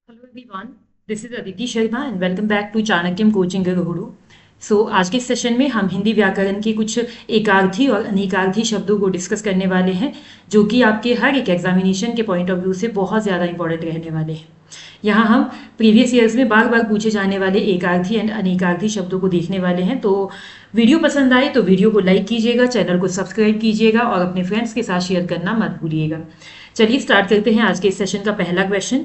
Hello everyone, this is Aditi Sharma and welcome back to Chanakyam coaching Guru. आज के session में हम हिंदी व्याकरण के कुछ एकार्थी और अनेकार्थी शब्दों को डिस्कस करने वाले हैं, जो कि आपके हर एक एग्जामिनेशन के पॉइंट ऑफ व्यू से बहुत ज़्यादा इंपॉर्टेंट रहने वाले हैं। यहाँ हम प्रीवियस ईयर्स में बार बार पूछे जाने वाले एकार्थी एंड अनेकार्थी शब्दों को देखने वाले हैं। तो वीडियो पसंद आए तो वीडियो को लाइक कीजिएगा, चैनल को सब्सक्राइब कीजिएगा और अपने फ्रेंड्स के साथ शेयर करना मत भूलिएगा। चलिए स्टार्ट करते हैं आज के इस सेशन का पहला क्वेश्चन।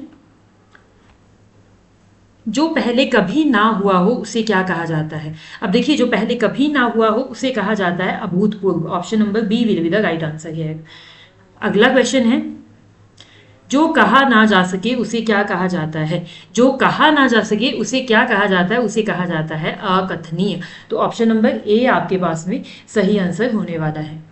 जो पहले कभी ना हुआ हो उसे क्या कहा जाता है? अब देखिए, जो पहले कभी ना हुआ हो उसे कहा जाता है अभूतपूर्व। Option number B will be the right answer है। अगला क्वेश्चन है, जो कहा ना जा सके उसे क्या कहा जाता है? जो कहा ना जा सके उसे क्या कहा जाता है? उसे कहा जाता है अकथनीय। तो ऑप्शन नंबर ए आपके पास में सही आंसर होने वाला है।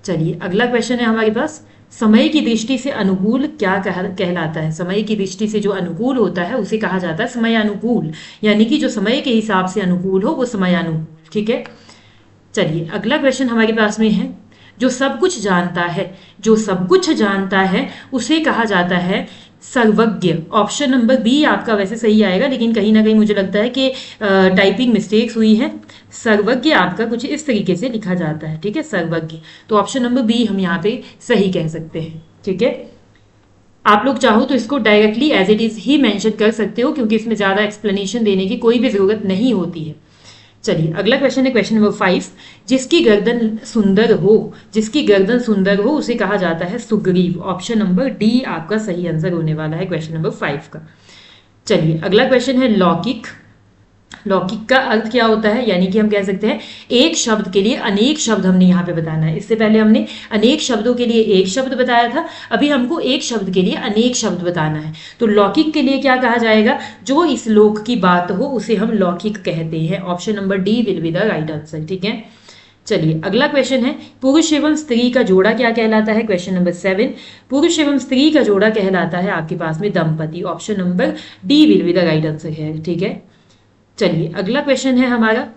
चलिए अगला क्वेश्चन है हमारे पास, समय की दृष्टि से अनुकूल क्या कहलाता है? समय की दृष्टि से जो अनुकूल होता है उसे कहा जाता है समयानुकूल, यानी कि जो समय के हिसाब से अनुकूल हो वो समयानुकूल। ठीक है, चलिए अगला क्वेश्चन हमारे पास में है, जो सब कुछ जानता है, जो सब कुछ जानता है उसे कहा जाता है सर्वज्ञ। ऑप्शन नंबर बी आपका वैसे सही आएगा, लेकिन कहीं ना कहीं मुझे लगता है कि टाइपिंग मिस्टेक्स हुई है। सर्वज्ञ आपका कुछ इस तरीके से लिखा जाता है। ठीक है, सर्वज्ञ। तो ऑप्शन नंबर बी हम यहाँ पे सही कह सकते हैं। ठीक है, आप लोग चाहो तो इसको डायरेक्टली एज इट इज ही मेंशन कर सकते हो, क्योंकि इसमें ज्यादा एक्सप्लेनेशन देने की कोई भी जरूरत नहीं होती है। चलिए अगला क्वेश्चन है क्वेश्चन नंबर 5, जिसकी गर्दन सुंदर हो, जिसकी गर्दन सुंदर हो उसे कहा जाता है सुग्रीव। ऑप्शन नंबर डी आपका सही आंसर होने वाला है क्वेश्चन नंबर 5 का। चलिए अगला क्वेश्चन है लौकिक। लौकिक का अर्थ क्या होता है? यानी कि हम कह सकते हैं एक शब्द के लिए अनेक शब्द हमने यहाँ पे बताना है। इससे पहले हमने अनेक शब्दों के लिए एक शब्द बताया था, अभी हमको एक शब्द के लिए अनेक शब्द बताना है। तो लौकिक के लिए क्या कहा जाएगा? जो इस लोक की बात हो उसे हम लौकिक कहते हैं। Option number D will be the right answer. ठीक है, चलिए अगला क्वेश्चन है, पुरुष एवं स्त्री का जोड़ा क्या कहलाता है? क्वेश्चन नंबर 7, पुरुष एवं स्त्री का जोड़ा कहलाता है आपके पास में दंपति। Option number D will be the right answer है। ठीक है, चलिए अगला क्वेश्चन है हमारा,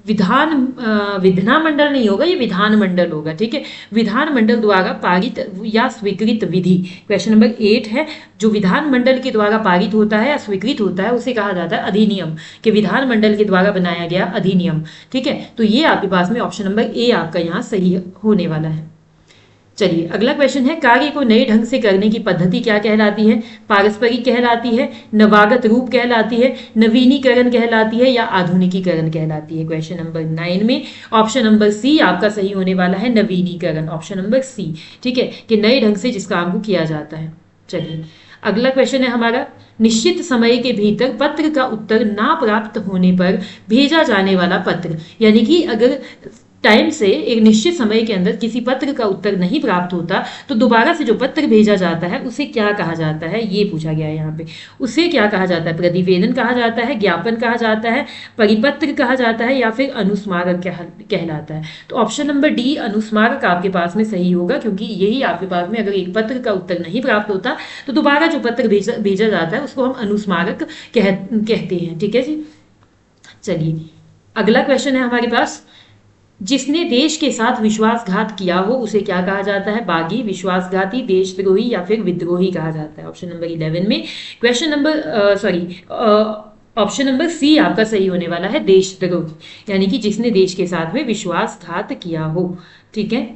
विधानमंडल नहीं होगा, ये विधानमंडल होगा। ठीक है, विधानमंडल द्वारा पारित या स्वीकृत विधि। क्वेश्चन नंबर 8 है, जो विधानमंडल के द्वारा पारित होता है या स्वीकृत होता है उसे कहा जाता है अधिनियम, कि विधानमंडल के द्वारा बनाया गया अधिनियम। ठीक है, तो ये आपके पास में ऑप्शन नंबर ए आपका यहाँ सही होने वाला है। चलिए अगला क्वेश्चन है, कार्य को नए ढंग से करने की पद्धति क्या कहलाती है? पारस्परिक कहलाती है, नवागत रूप कहलाती है, नवीनीकरण कहलाती है या आधुनिकीकरण कहलाती है? क्वेश्चन नंबर 9 में ऑप्शन नंबर सी आपका सही होने वाला है, नवीनीकरण। Option number C. ठीक है, कि नए ढंग से जिस काम को किया जाता है। चलिए अगला क्वेश्चन है हमारा, निश्चित समय के भीतर पत्र का उत्तर ना प्राप्त होने पर भेजा जाने वाला पत्र। यानी कि अगर टाइम से एक निश्चित समय के अंदर किसी पत्र का उत्तर नहीं प्राप्त होता तो दोबारा से जो पत्र भेजा जाता है उसे क्या कहा जाता है, ये पूछा गया है यहाँ पे। उसे क्या कहा जाता है? प्रतिवेदन कहा जाता है, ज्ञापन कहा जाता है, परिपत्र कहा जाता है या फिर अनुस्मारक कहलाता है? तो ऑप्शन नंबर डी अनुस्मारक आपके पास में सही होगा, क्योंकि यही आपके पास में अगर एक पत्र का उत्तर नहीं प्राप्त होता तो दोबारा जो पत्र भेजा जाता है उसको हम अनुस्मारक कहते हैं। ठीक है जी, चलिए अगला क्वेश्चन है हमारे पास, जिसने देश के साथ विश्वासघात किया हो उसे क्या कहा जाता है? बागी, विश्वासघाती, देशद्रोही या फिर विद्रोही कहा जाता है? ऑप्शन नंबर 11 में question number option number C आपका सही होने वाला है, देशद्रोही, यानी कि जिसने देश के साथ में विश्वासघात किया हो। ठीक है,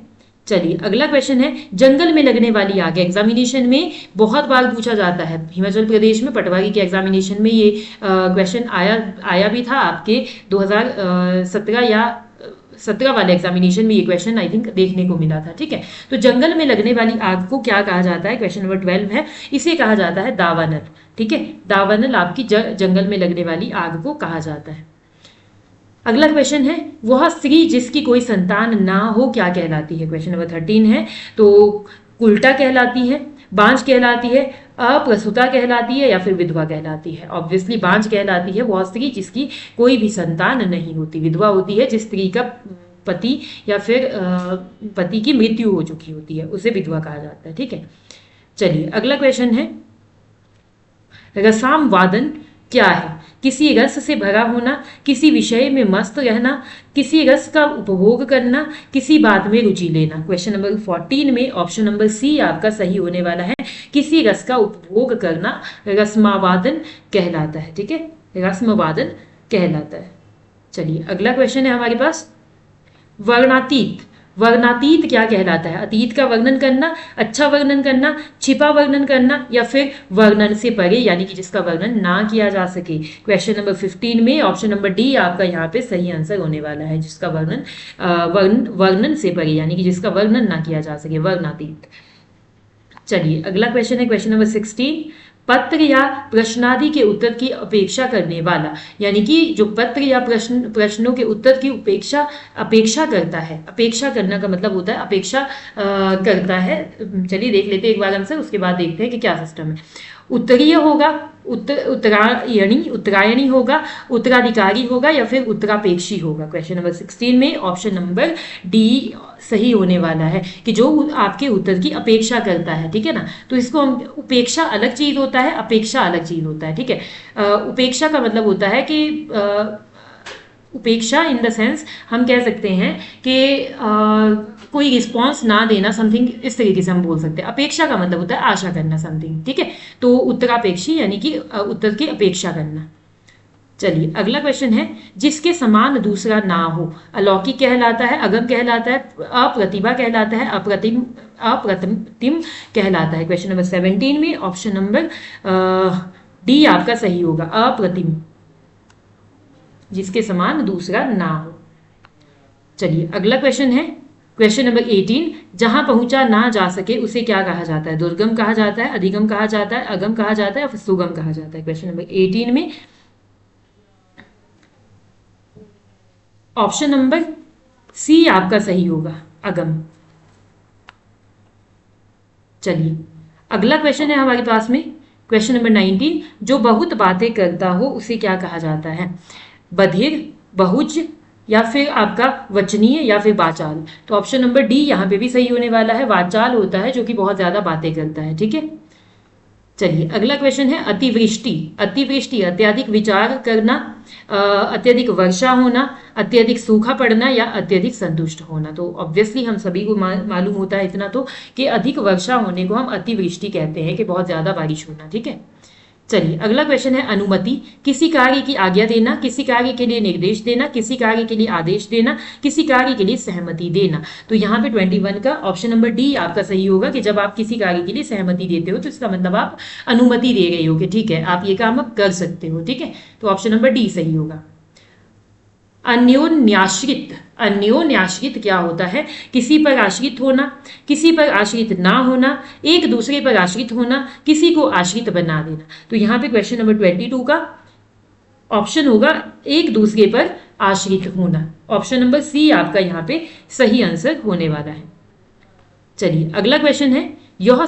चलिए अगला क्वेश्चन है, जंगल में लगने वाली आग। एग्जामिनेशन में बहुत बार पूछा जाता है, हिमाचल प्रदेश में पटवारी के एग्जामिनेशन में ये क्वेश्चन आया भी था आपके 2017 या 17 वाले एग्जामिनेशन में ये क्वेश्चन आई थिंक देखने को मिला था। ठीक है, तो जंगल में लगने वाली आग को क्या कहा जाता है? क्वेश्चन नंबर 12 है, इसे कहा जाता है दावानल। ठीक है, दावानल आपकी जंगल में लगने वाली आग को कहा जाता है। अगला क्वेश्चन है, वह स्त्री जिसकी कोई संतान ना हो क्या कहलाती है? क्वेश्चन नंबर 13 है, तो उल्टा कहलाती है, बांझ कहलाती है, अप्रसूता कहलाती है या फिर विधवा कहलाती है? ऑब्वियसली बांझ कहलाती है वह स्त्री जिसकी कोई भी संतान नहीं होती। विधवा होती है जिस स्त्री का पति या फिर पति की मृत्यु हो चुकी होती है, उसे विधवा कहा जाता है। ठीक है, चलिए अगला क्वेश्चन है, रसाम वादन क्या है? किसी रस से भरा होना, किसी विषय में मस्त रहना, किसी रस का उपभोग करना, किसी बात में रुचि लेना। क्वेश्चन नंबर 14 में ऑप्शन नंबर सी आपका सही होने वाला है। किसी रस का उपभोग करना रसमावादन कहलाता है। ठीक है, रसमवादन कहलाता है। चलिए अगला क्वेश्चन है हमारे पास, वर्णातीत। वर्णातीत क्या कहलाता है? अतीत का वर्णन करना, अच्छा वर्णन करना, छिपा वर्णन करना, या फिर वर्णन से परे यानी कि जिसका वर्णन ना किया जा सके। क्वेश्चन नंबर 15 में ऑप्शन नंबर डी आपका यहाँ पे सही आंसर होने वाला है, जिसका वर्णन से परे यानी कि जिसका वर्णन ना किया जा सके, वर्णातीत। चलिए अगला क्वेश्चन है क्वेश्चन नंबर 16, पत्र या प्रश्नादि के उत्तर की अपेक्षा करने वाला, यानी कि जो पत्र या प्रश्नों के उत्तर की अपेक्षा करता है। अपेक्षा करना का मतलब होता है अपेक्षा करता है। चलिए देख लेते हैं एक बार आंसर, उसके बाद देखते हैं कि क्या सिस्टम है। उत्तरीय होगा, उत्तरायणी होगा, उत्तराधिकारी होगा, या फिर उत्तरापेक्षी होगा। क्वेश्चन नंबर 16 में ऑप्शन नंबर डी सही होने वाला है कि जो आपके उत्तर की अपेक्षा करता है। ठीक है ना, तो इसको हम, उपेक्षा अलग चीज होता है, अपेक्षा अलग चीज होता है। ठीक है, उपेक्षा का मतलब होता है कि उपेक्षा इन द सेंस हम कह सकते हैं कि कोई रिस्पॉन्स ना देना, समथिंग इस तरीके से हम बोल सकते हैं। अपेक्षा का मतलब होता है आशा करना समथिंग। ठीक है, तो उत्तरापेक्षी यानी कि उत्तर की अपेक्षा करना। चलिए अगला क्वेश्चन है, जिसके समान दूसरा ना हो, अलौकिक कहलाता है, अगम कहलाता है, अप्रतिभा कहलाता है, अप्रतिम कहलाता है। क्वेश्चन नंबर 17 में ऑप्शन नंबर डी आपका सही होगा, अप्रतिम, जिसके समान दूसरा ना हो। चलिए अगला क्वेश्चन है क्वेश्चन नंबर 18, जहां पहुंचा ना जा सके उसे क्या कहा जाता है? दुर्गम कहा जाता है, अधिगम कहा जाता है, अगम कहा जाता है, या फिर सुगम कहा जाता है। क्वेश्चन नंबर 18 में ऑप्शन नंबर सी आपका सही होगा, अगम। चलिए अगला क्वेश्चन है हमारे पास में क्वेश्चन नंबर 19, जो बहुत बातें करता हो उसे क्या कहा जाता है? बधिर, बहुज, या फिर आपका वचनीय, या फिर वाचाल। तो ऑप्शन नंबर डी यहाँ पे भी सही होने वाला है, वाचाल होता है जो कि बहुत ज्यादा बातें करता है। ठीक है, चलिए अगला क्वेश्चन है अतिवृष्टि। अतिवृष्टि अत्यधिक विचार करना, अत्यधिक वर्षा होना, अत्यधिक सूखा पड़ना, या अत्यधिक संतुष्ट होना। तो ऑब्वियसली हम सभी को मालूम होता है इतना तो कि अधिक वर्षा होने को हम अतिवृष्टि कहते हैं, कि बहुत ज्यादा बारिश होना। ठीक है, चलिए अगला क्वेश्चन है अनुमति। किसी कार्य की आज्ञा देना, किसी कार्य के लिए निर्देश देना, किसी कार्य के लिए आदेश देना, किसी कार्य के लिए सहमति देना। तो यहाँ पे 21 का ऑप्शन नंबर डी आपका सही होगा कि जब आप किसी कार्य के लिए सहमति देते हो तो इसका मतलब आप अनुमति दे रहे हो कि ठीक है आप ये काम अब कर सकते हो। ठीक है, तो ऑप्शन नंबर डी सही होगा। अन्योन्याश्रित। अन्योन्याश्रित क्या होता है? किसी पर आश्रित होना, किसी पर आश्रित ना होना, एक दूसरे पर आश्रित होना, किसी को आश्रित बना देना। तो यहाँ पे क्वेश्चन नंबर 22 का ऑप्शन होगा एक दूसरे पर आश्रित होना। ऑप्शन नंबर सी आपका यहाँ पे सही आंसर होने वाला है। चलिए अगला क्वेश्चन है, वह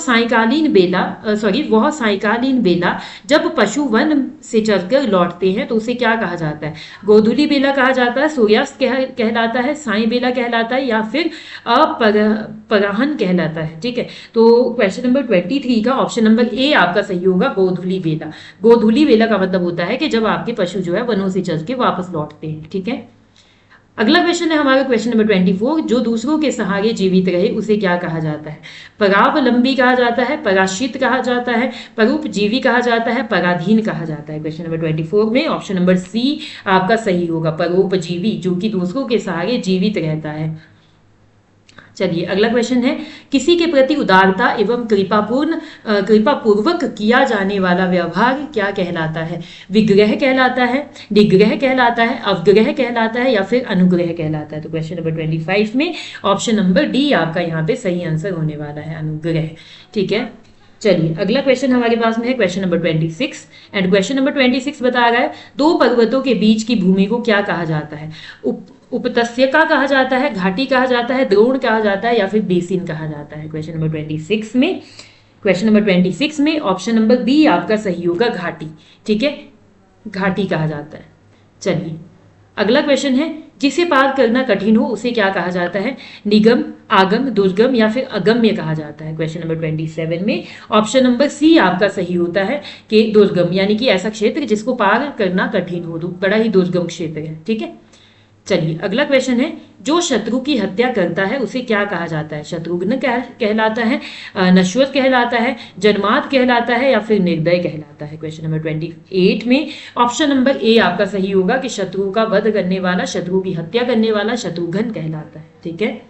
सायकालीन बेला जब पशु वन से चलकर लौटते हैं तो उसे क्या कहा जाता है? गोधूली बेला कहा जाता है, सूर्यास्त कहलाता है, साय बेला कहलाता है, या फिर अपराहन कहलाता है। ठीक है, तो क्वेश्चन नंबर 23 का ऑप्शन नंबर ए आपका सही होगा, गोधूली बेला। गोधूली बेला का मतलब होता है कि जब आपके पशु जो है वनों से चल के वापस लौटते हैं। ठीक है, अगला क्वेश्चन है हमारा क्वेश्चन नंबर 24, जो दूसरों के सहारे जीवित रहे उसे क्या कहा जाता है? परावलंबी कहा जाता है, पराश्रित कहा जाता है, परोपजीवी कहा जाता है, पराधीन कहा जाता है। क्वेश्चन नंबर 24 में ऑप्शन नंबर सी आपका सही होगा, परोपजीवी, जो कि दूसरों के सहारे जीवित रहता है। चलिए अगला क्वेश्चन है, किसी के प्रति उदारता एवं कृपापूर्वक किया जाने वाला व्यवहार क्या कहलाता है? विग्रह कहलाता है, निग्रह कहलाता है, अवग्रह कहलाता है, या फिर अनुग्रह कहलाता है। तो क्वेश्चन नंबर 25 में ऑप्शन नंबर डी आपका यहाँ पे सही आंसर होने वाला है, अनुग्रह। ठीक है, चलिए अगला क्वेश्चन हमारे पास में है question number 26, and question number 26 बता रहा है, दो पर्वतों के बीच की भूमि को क्या कहा जाता है? उपत्यका कहा जाता है, घाटी कहा जाता है, द्रोण कहा जाता है, या फिर बेसिन कहा जाता है। क्वेश्चन नंबर 26 में ऑप्शन नंबर बी आपका सही होगा, घाटी। ठीक है, घाटी कहा जाता है। चलिए अगला क्वेश्चन है, जिसे पार करना कठिन हो उसे क्या कहा जाता है? निगम, आगम, दुर्गम या फिर अगम्य कहा जाता है। क्वेश्चन नंबर 27 में ऑप्शन नंबर सी आपका सही होता है कि दुर्गम, यानी कि ऐसा क्षेत्र जिसको पार करना कठिन हो, बड़ा ही दुर्गम क्षेत्र है। ठीक है, चलिए अगला क्वेश्चन है, जो शत्रु की हत्या करता है उसे क्या कहा जाता है? शत्रुघ्न कहलाता है, नश्वर कहलाता है, जन्माद कहलाता है या फिर निर्दय कहलाता है? क्वेश्चन नंबर 28 में ऑप्शन नंबर ए आपका सही होगा कि शत्रु का वध करने वाला, शत्रु की हत्या करने वाला शत्रुघ्न कहलाता है। ठीक है,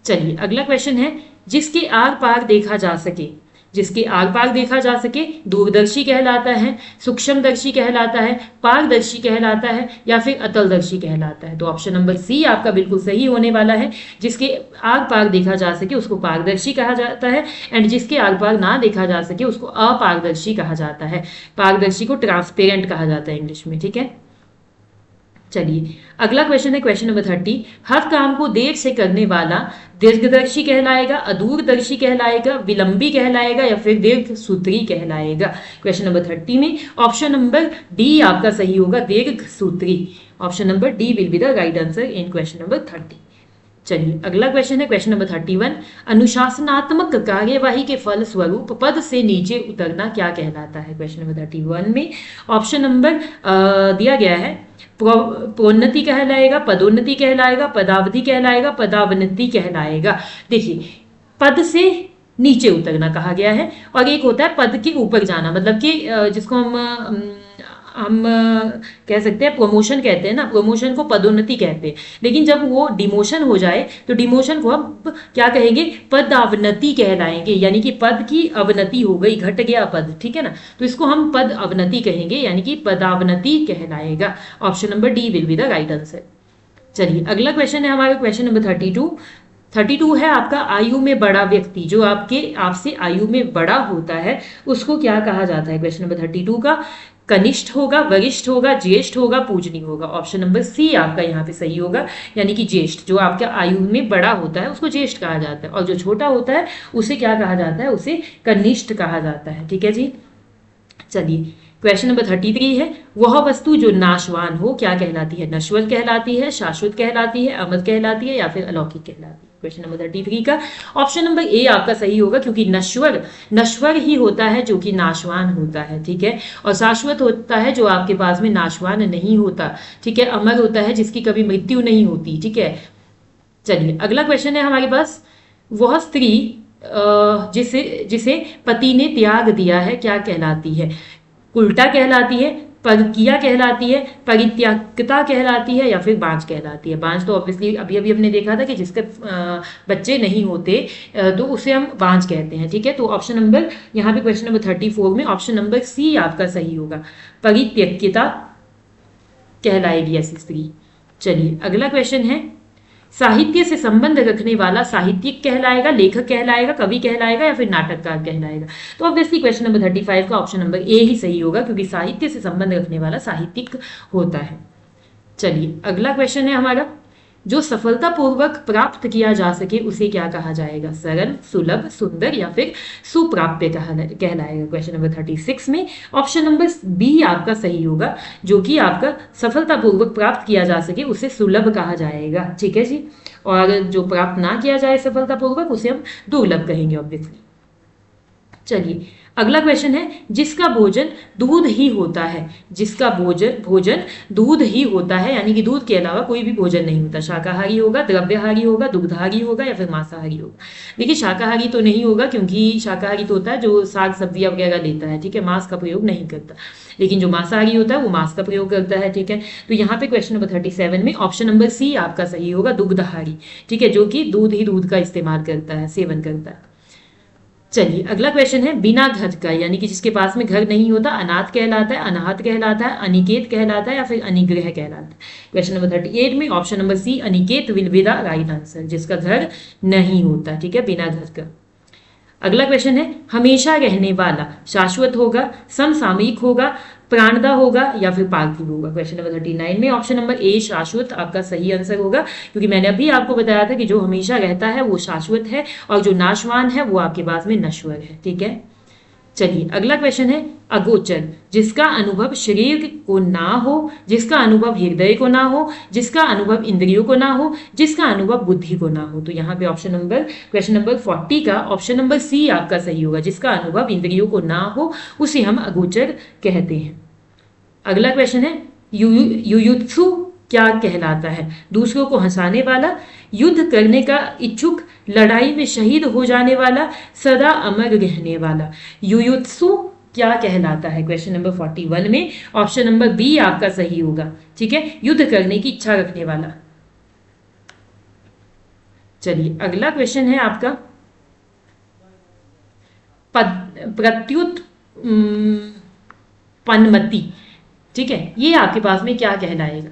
चलिए अगला क्वेश्चन है, जिसके आर पार देखा जा सके, जिसके आर पार देखा जा सके दूरदर्शी कहलाता है, सूक्ष्मदर्शी कहलाता है, पारदर्शी कहलाता है या फिर अतलदर्शी कहलाता है? तो ऑप्शन नंबर सी आपका बिल्कुल सही होने वाला है। जिसके आर पार देखा जा सके उसको पारदर्शी कहा जाता है, एंड जिसके आर पार ना देखा जा सके उसको अपारदर्शी कहा जाता है। पारदर्शी को ट्रांसपेरेंट कहा जाता है इंग्लिश में। ठीक है, चलिए अगला क्वेश्चन है क्वेश्चन नंबर 30, हर काम को देर से करने वाला दीर्घदर्शी कहलाएगा, अदूरदर्शी कहलाएगा, विलंबी कहलाएगा या फिर दीर्घसूत्री कहलाएगा? क्वेश्चन नंबर 30 में ऑप्शन नंबर डी आपका सही होगा, दीर्घसूत्री। Option number D will be the right answer in question number 30। चलिए अगला क्वेश्चन है क्वेश्चन नंबर 31, अनुशासनात्मक कार्यवाही के फल स्वरूप पद से नीचे उतरना क्या कहलाता है? क्वेश्चन नंबर 31 में ऑप्शन नंबर दिया गया है, प्रोन्नति कहलाएगा, पदोन्नति कहलाएगा, पदावधि कहलाएगा, पदावनति कहलाएगा। देखिए पद से नीचे उतरना कहा गया है, और एक होता है पद के ऊपर जाना, मतलब कि जिसको हम कह सकते हैं प्रमोशन कहते हैं ना, प्रमोशन को पदोन्नति कहते हैं। लेकिन जब वो डिमोशन हो जाए तो डिमोशन को हम क्या कहेंगे? पदावनति कहलाएंगे, यानी कि पद की अवनति हो गई, घट गया पद। ठीक है ना, तो इसको हम पद अवनति कहेंगे, यानी कि पदावनति कहलाएगा। Option number D will be the right answer. चलिए अगला क्वेश्चन है हमारा क्वेश्चन नंबर 32 है आपका, आयु में बड़ा व्यक्ति, जो आपसे आयु में बड़ा होता है उसको क्या कहा जाता है? क्वेश्चन नंबर 32 का कनिष्ठ होगा, वरिष्ठ होगा, ज्येष्ठ होगा, पूजनीय होगा? ऑप्शन नंबर सी आपका यहाँ पे सही होगा, यानी कि ज्येष्ठ। जो आपका आयु में बड़ा होता है उसको ज्येष्ठ कहा जाता है, और जो छोटा होता है उसे क्या कहा जाता है? उसे कनिष्ठ कहा जाता है। ठीक है जी, चलिए क्वेश्चन नंबर 33 है, वह वस्तु जो नाशवान हो क्या कहलाती है? नश्वर कहलाती है, शाश्वत कहलाती है, अमर कहलाती है या फिर अलौकिक कहलाती है? क्वेश्चन नंबर 33 का ऑप्शन नंबर ए आपका सही होगा, क्योंकि नश्वर ही होता है जो कि नाशवान होता है। ठीक है, और शाश्वत होता है जो आपके पास में नाशवान नहीं होता। ठीक है, अमर होता है जिसकी कभी मृत्यु नहीं होती। ठीक है, चलिए अगला क्वेश्चन है हमारे पास, वह स्त्री जिसे पति ने त्याग दिया है क्या कहलाती है? उल्टा कहलाती है, परकिया कहलाती है, परित्यागता कहलाती है या फिर बांझ कहलाती है? बांझ तो ऑब्वियसली अभी अभी हमने देखा था कि जिसके बच्चे नहीं होते तो उसे हम बांझ कहते हैं। ठीक है, तो ऑप्शन नंबर यहाँ पे क्वेश्चन नंबर 34 में ऑप्शन नंबर सी आपका सही होगा, परित्यक्ता कहलाएगी ऐसी स्त्री। चलिए अगला क्वेश्चन है, साहित्य से संबंध रखने वाला साहित्यिक कहलाएगा, लेखक कहलाएगा, कवि कहलाएगा या फिर नाटककार कहलाएगा? तो ऑब्वियसली क्वेश्चन नंबर 35 का ऑप्शन नंबर ए ही सही होगा, क्योंकि साहित्य से संबंध रखने वाला साहित्यिक होता है। चलिए अगला क्वेश्चन है हमारा, जो सफलतापूर्वक प्राप्त किया जा सके उसे क्या कहा जाएगा? सरल, सुलभ, सुंदर या फिर सुप्राप्य कहलाएगा? क्वेश्चन नंबर 36 में ऑप्शन नंबर बी आपका सही होगा, जो कि आपका सफलतापूर्वक प्राप्त किया जा सके उसे सुलभ कहा जाएगा। ठीक है जी, और जो प्राप्त ना किया जाए सफलतापूर्वक उसे हम दुर्लभ कहेंगे ऑब्वियसली। चलिए अगला क्वेश्चन है, जिसका भोजन दूध ही होता है, जिसका भोजन दूध ही होता है, यानी कि दूध के अलावा कोई भी भोजन नहीं होता, शाकाहारी होगा, द्रव्यहारी होगा, दुग्धहारी होगा या फिर मांसाहारी होगा? देखिए शाकाहारी तो नहीं होगा, क्योंकि शाकाहारी तो होता है जो साग सब्जियां वगैरह लेता है। ठीक है, मांस का प्रयोग नहीं करता, लेकिन जो मांसाहारी होता है वो मांस का प्रयोग करता है। ठीक है, तो यहाँ पे क्वेश्चन नंबर 37 में ऑप्शन नंबर सी आपका सही होगा, दुग्धहारी। ठीक है, जो कि दूध का इस्तेमाल करता है, सेवन करता है। चलिए अगला क्वेश्चन है, बिना घर का, यानी कि जिसके पास में घर नहीं होता, अनाथ कहलाता है, अनाहत कहलाता है, अनिकेत कहलाता है या फिर अनिग्रह कहलाता है? क्वेश्चन नंबर 38 में ऑप्शन नंबर सी अनिकेत will be the right answer, जिसका घर नहीं होता। ठीक है, बिना घर का। अगला क्वेश्चन है, हमेशा रहने वाला, शाश्वत होगा, समसामयिक होगा, प्राणदा होगा या फिर पार्थिव होगा? क्वेश्चन नंबर 39 में ऑप्शन नंबर ए शाश्वत आपका सही आंसर होगा, क्योंकि मैंने अभी आपको बताया था कि जो हमेशा रहता है वो शाश्वत है और जो नाशवान है वो आपके पास में नश्वर है। ठीक है, चलिए अगला क्वेश्चन है अगोचर, जिसका अनुभव शरीर को ना हो, जिसका अनुभव हृदय को ना हो, जिसका अनुभव इंद्रियों को ना हो, जिसका अनुभव बुद्धि को ना हो। तो यहाँ पे क्वेश्चन नंबर 40 का ऑप्शन नंबर सी आपका सही होगा। जिसका अनुभव इंद्रियों को ना हो उसे हम अगोचर कहते हैं। अगला क्वेश्चन है युयुत्सु क्या कहलाता है? दूसरों को हंसाने वाला, युद्ध करने का इच्छुक, लड़ाई में शहीद हो जाने वाला, सदा अमर रहने वाला। युयुत्सु क्या कहलाता है? क्वेश्चन नंबर 41 में ऑप्शन नंबर बी आपका सही होगा। ठीक है, युद्ध करने की इच्छा रखने वाला। चलिए अगला क्वेश्चन है आपका प्रत्युत पनमति। ठीक है, ये आपके पास में क्या कहलाएगा?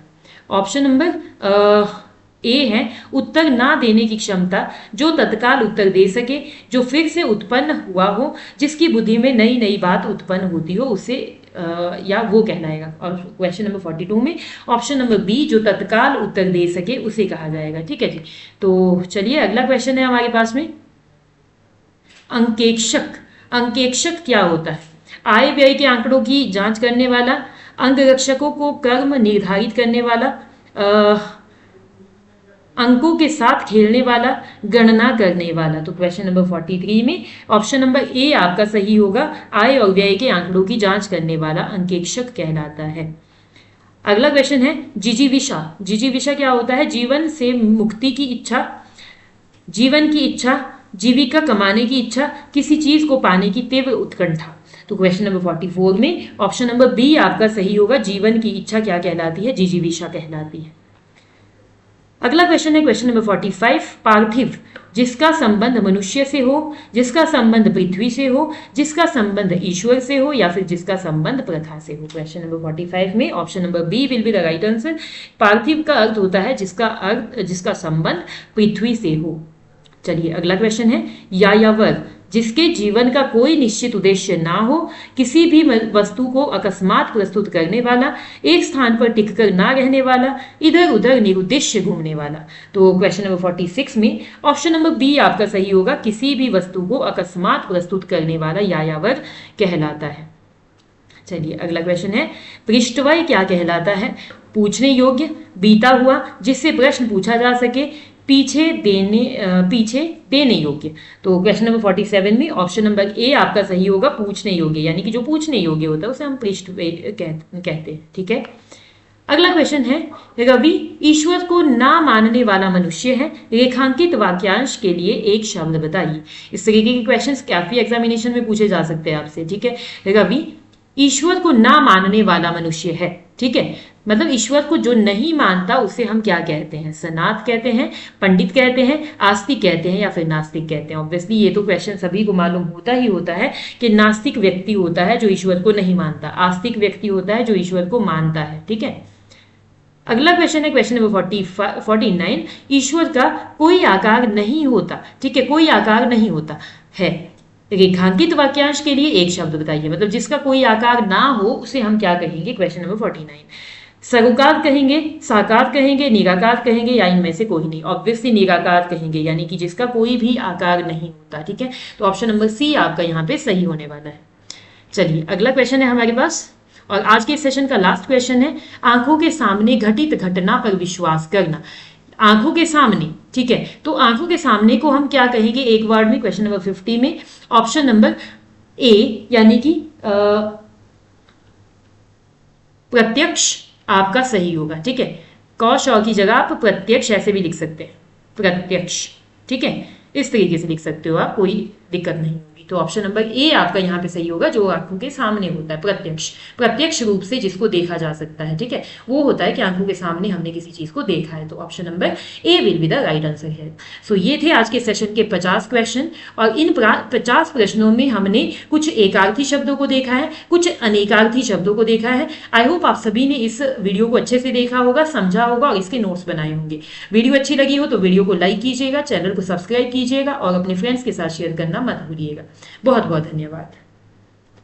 ऑप्शन नंबर ए है उत्तर ना देने की क्षमता, जो तत्काल उत्तर दे सके, जो फिर से उत्पन्न हुआ हो, जिसकी बुद्धि में नई नई बात उत्पन्न होती हो, उसे या वो कहलाएगा। और क्वेश्चन नंबर 42 में ऑप्शन नंबर बी, जो तत्काल उत्तर दे सके, उसे कहा जाएगा। ठीक है जी, तो चलिए अगला क्वेश्चन है हमारे पास में अंकेक्षक। अंकेक्षक क्या होता है? आय व्यय के आंकड़ों की जांच करने वाला, अंगरक्षकों को कर्म निर्धारित करने वाला, अंकों के साथ खेलने वाला, गणना करने वाला। तो क्वेश्चन नंबर 43 में ऑप्शन नंबर ए आपका सही होगा। आय और व्यय के आंकड़ों की जांच करने वाला अंकेक्षक कहलाता है। अगला क्वेश्चन है जिजीविषा। जिजीविषा क्या होता है? जीवन से मुक्ति की इच्छा, जीवन की इच्छा, जीविका कमाने की इच्छा, किसी चीज को पाने की तीव्र उत्कंठा। तो क्वेश्चन नंबर 44 में ऑप्शन नंबर बी आपका सही होगा। जीवन की इच्छा क्या कहलाती है? जिजीविषा कहलाती है। अगला क्वेश्चन है क्वेश्चन नंबर 45 पार्थिव, जिसका संबंध मनुष्य से हो, जिसका संबंध पृथ्वी से हो, जिसका संबंध ईश्वर से हो, या फिर जिसका संबंध प्रथा से हो। क्वेश्चन नंबर 45 में option number B will be the right answer. पार्थिव का अर्थ होता है जिसका संबंध पृथ्वी से हो। चलिए अगला क्वेश्चन है यायावर, जिसके जीवन का कोई निश्चित उद्देश्य ना हो, किसी भी वस्तु को अकस्मात प्रस्तुत करने वाला, एक स्थान पर टिककर ना रहने वाला, इधर उधर निरुद्देश्य घूमने वाला। तो क्वेश्चन नंबर 46 में ऑप्शन नंबर बी आपका सही होगा। किसी भी वस्तु को अकस्मात प्रस्तुत करने वाला यायावर कहलाता है। चलिए अगला क्वेश्चन है पृष्ठवय क्या कहलाता है? पूछने योग्य, बीता हुआ, जिससे प्रश्न पूछा जा सके, पीछे देने योग्य। तो क्वेश्चन नंबर 47 में ऑप्शन नंबर ए आपका सही होगा। पूछने योग्य, यानी कि जो पूछने योग्य होता है उसे हम पृष्ठ कहते हैं। ठीक है, अगला क्वेश्चन है रवि ईश्वर को ना मानने वाला मनुष्य है, रेखांकित वाक्यांश के लिए एक शब्द बताइए। इस तरीके के क्वेश्चंस काफी एग्जामिनेशन में पूछे जा सकते हैं आपसे। ठीक है, रवि ईश्वर को ना मानने वाला मनुष्य है। ठीक है, मतलब ईश्वर को जो नहीं मानता उसे हम क्या कहते हैं? सनात कहते हैं, पंडित कहते हैं, आस्तिक कहते हैं, या फिर नास्तिक कहते हैं। ऑब्वियसली ये तो क्वेश्चन सभी को मालूम होता है कि नास्तिक व्यक्ति होता है जो ईश्वर को नहीं मानता, आस्तिक व्यक्ति होता है जो ईश्वर को मानता है। ठीक है, अगला क्वेश्चन है क्वेश्चन नंबर 49 ईश्वर का कोई आकार नहीं होता। ठीक है, कोई आकार नहीं होता है, रेखांकित वाक्यांश के लिए एक शब्द बताइए। मतलब जिसका कोई आकार ना हो उसे हम क्या कहेंगे? क्वेश्चन नंबर 49 सरोकार कहेंगे, साकार कहेंगे, निराकार कहेंगे, या इनमें से कोई नहीं। ऑब्वियसली निराकार कहेंगे, यानी कि जिसका कोई भी आकार नहीं होता। ठीक है, तो ऑप्शन नंबर सी आपका यहाँ पे सही होने वाला है। चलिए अगला क्वेश्चन है हमारे पास, और आज के सेशन का लास्ट क्वेश्चन है आंखों के सामने घटित घटना पर विश्वास करना। आंखों के सामने, ठीक है, तो आंखों के सामने को हम क्या कहेंगे एक वर्ड में? क्वेश्चन नंबर 50 में ऑप्शन नंबर ए, यानी कि प्रत्यक्ष आपका सही होगा। ठीक है, क श की जगह आप प्रत्यक्ष ऐसे भी लिख सकते हैं, प्रत्यक्ष। ठीक है, इस तरीके से लिख सकते हो आप, कोई दिक्कत नहीं होगी। तो ऑप्शन नंबर ए आपका यहाँ पे सही होगा, जो आंखों के सामने होता है, प्रत्यक्ष, प्रत्यक्ष रूप से जिसको देखा जा सकता है। ठीक है, वो होता है कि आंखों के सामने हमने किसी चीज को देखा है। तो option number A will be the right answer है। सो ये थे आज के सेशन के 50 क्वेश्चन, और इन 50 प्रश्नों में हमने कुछ एकार्थी शब्दों को देखा है, कुछ अनेकार्थी शब्दों को देखा है। आई होप आप सभी ने इस वीडियो को अच्छे से देखा होगा, समझा होगा और इसके नोट्स बनाए होंगे। वीडियो अच्छी लगी हो तो वीडियो को लाइक कीजिएगा, चैनल को सब्सक्राइब कीजिएगा और अपने फ्रेंड्स के साथ शेयर करना मत भूलिएगा। बहुत बहुत धन्यवाद।